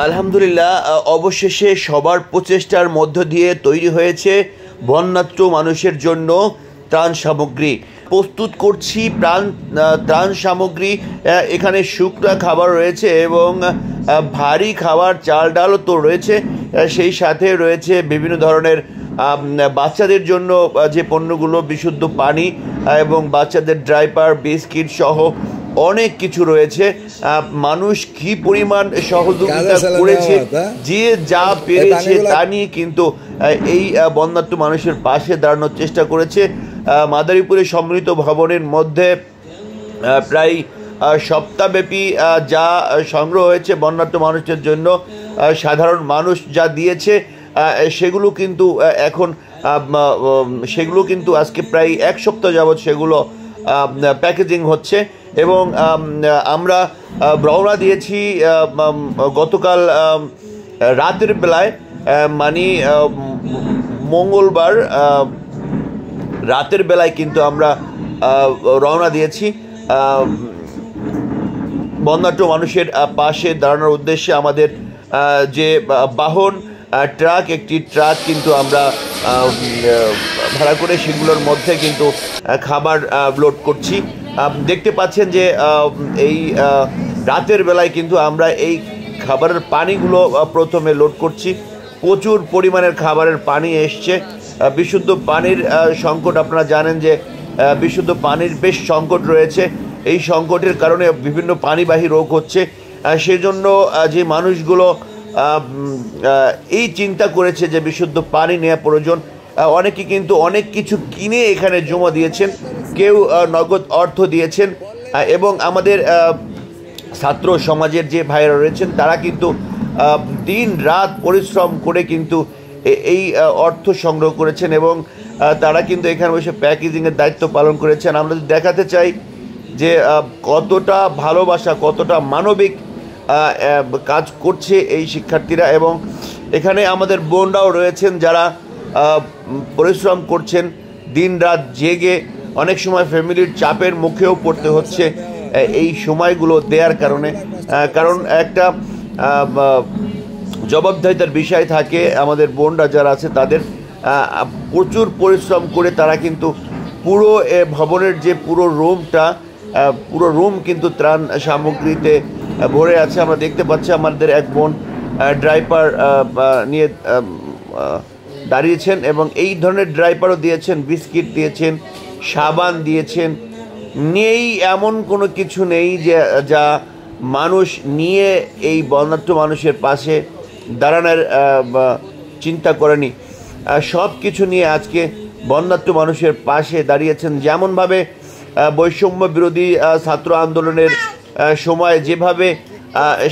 আলহামদুলিল্লাহ, অবশেষে সবার প্রচেষ্টার মধ্য দিয়ে তৈরি হয়েছে বন্যার্ত মানুষের জন্য ত্রাণ সামগ্রী। প্রস্তুত করছি ত্রাণ সামগ্রী। এখানে শুকনা খাবার রয়েছে এবং ভারী খাবার, চাল ডালও তো রয়েছে। সেই সাথে রয়েছে বিভিন্ন ধরনের বাচ্চাদের জন্য যে পণ্যগুলো, বিশুদ্ধ পানি এবং বাচ্চাদের ডাইপার, বিস্কিট সহ অনেক কিছু রয়েছে। মানুষ কি পরিমাণ সহযোগিতা করেছে, যে যা পেরেছে তা নিয়ে কিন্তু এই বন্যার্ত মানুষের পাশে দাঁড়ানোর চেষ্টা করেছে। মাদারীপুরে সম্মিলিত ভবনের মধ্যে প্রায় সপ্তাহব্যাপী যা সংগ্রহ হয়েছে বন্যার্ত মানুষের জন্য, সাধারণ মানুষ যা দিয়েছে সেগুলো কিন্তু আজকে প্রায় এক সপ্তাহ যাবৎ সেগুলো প্যাকেজিং হচ্ছে এবং আমরা রওনা দিয়েছি গতকাল রাতের বেলায়, মানে মঙ্গলবার রাতের বেলায় কিন্তু আমরা রওনা দিয়েছি বন্যার্ত মানুষের পাশে দাঁড়ানোর উদ্দেশ্যে। আমাদের যে বাহন ট্রাক, একটি ট্রাক কিন্তু আমরা ভাড়া করে সেগুলোর মধ্যে কিন্তু খাবার লোড করছি। দেখতে পাচ্ছেন যে এই রাতের বেলায় কিন্তু আমরা এই খাবারের পানিগুলো প্রথমে লোড করছি। প্রচুর পরিমাণের খাবারের পানি এসছে। বিশুদ্ধ পানির সংকট, আপনারা জানেন যে বিশুদ্ধ পানির বেশ সংকট রয়েছে। এই সংকটের কারণে বিভিন্ন পানিবাহী রোগ হচ্ছে। সেজন্য যে মানুষগুলো এই চিন্তা করেছে যে বিশুদ্ধ পানি নেওয়া প্রয়োজন, অনেকে কিন্তু অনেক কিছু কিনে এখানে জমা দিয়েছেন, কেউ নগদ অর্থ দিয়েছেন এবং আমাদের ছাত্র সমাজের যে ভাইরা রয়েছেন তারা কিন্তু দিন রাত পরিশ্রম করে কিন্তু এই অর্থ সংগ্রহ করেছেন এবং তারা কিন্তু এখানে বসে প্যাকেজিংয়ের দায়িত্ব পালন করেছেন। আমরা দেখাতে চাই যে কতটা ভালোবাসা, কতটা মানবিক কাজ করছে এই শিক্ষার্থীরা। এবং এখানে আমাদের বোনরাও রয়েছেন যারা পরিশ্রম করছেন দিন রাত জেগে, অনেক সময় ফ্যামিলির চাপের মুখেও পড়তে হচ্ছে এই সময়গুলো দেওয়ার কারণে। কারণ একটা জবাবদারিতার বিষয় থাকে। আমাদের বোনরা যারা আছে তাদের প্রচুর পরিশ্রম করে তারা কিন্তু পুরো ভবনের যে পুরো রুম কিন্তু ত্রাণ সামগ্রীতে ভরে আছে। আমরা দেখতে পাচ্ছি আমাদের এক বোন ড্রাইপার নিয়ে দাঁড়িয়েছেন এবং এই ধরনের ড্রাইপারও দিয়েছেন, বিস্কিট দিয়েছেন, সাবান দিয়েছেন। নেই এমন কোনো কিছু নেই যে যা মানুষ নিয়ে এই বন্যার্ত মানুষের পাশে দাঁড়ানোর চিন্তা করেনি। সব কিছু নিয়ে আজকে বন্যার্ত মানুষের পাশে দাঁড়িয়েছেন। যেমনভাবে বৈষম্য বিরোধী ছাত্র আন্দোলনের সময় যেভাবে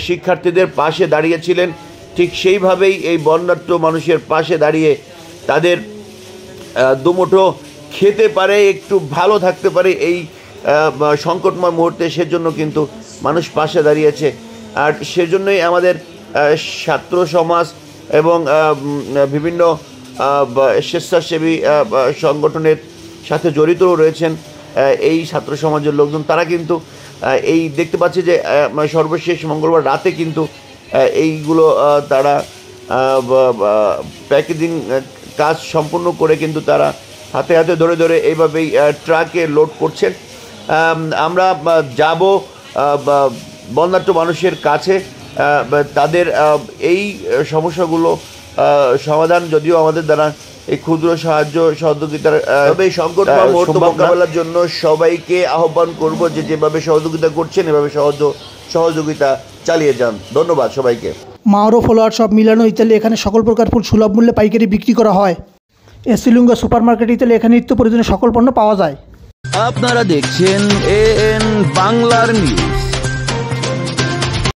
শিক্ষার্থীদের পাশে দাঁড়িয়েছিলেন, ঠিক সেইভাবেই এই বন্যার্ত মানুষের পাশে দাঁড়িয়ে তাদের দুমুঠো খেতে পারে, একটু ভালো থাকতে পারে এই সংকটময় মুহূর্তে, সেজন্য কিন্তু মানুষ পাশে দাঁড়িয়েছে। আর সেজন্যই আমাদের ছাত্র সমাজ এবং বিভিন্ন স্বেচ্ছাসেবী সংগঠনের সাথে জড়িতও রয়েছেন এই ছাত্র সমাজের লোকজন। তারা কিন্তু এই দেখতে পাচ্ছে যে সর্বশেষ মঙ্গলবার রাতে কিন্তু এইগুলো তারা প্যাকেজিং কাজ সম্পূর্ণ করে কিন্তু তারা হাতে হাতে ধরে ধরে এইভাবেই ট্রাকে লোড করছেন। আমরা যাব বন্যার্ত মানুষের কাছে, তাদের এই সমস্যাগুলো সমাধান যদিও আমাদের দ্বারা এই ক্ষুদ্র সাহায্য সহযোগিতার, তবে এই সংকটময় মুহূর্ত মোকাবেলার জন্য সবাইকে আহ্বান করব যে যেভাবে সহযোগিতা করছেন এভাবে সহযোগিতা চালিয়ে যান। ধন্যবাদ সবাইকে। মাওরো ফলোয়ার শপ, মিলানো ইতালি, এখানে সকল প্রকার ফুল সুলভ মূল্যে পাইকারি বিক্রি করা হয়। এসিলুঙ্গা সুপার মার্কেট ইতালি, এখানে নিত্য প্রয়োজনীয় সকল পণ্য পাওয়া যায়। আপনারা দেখছেন AN বাংলার নিউজ।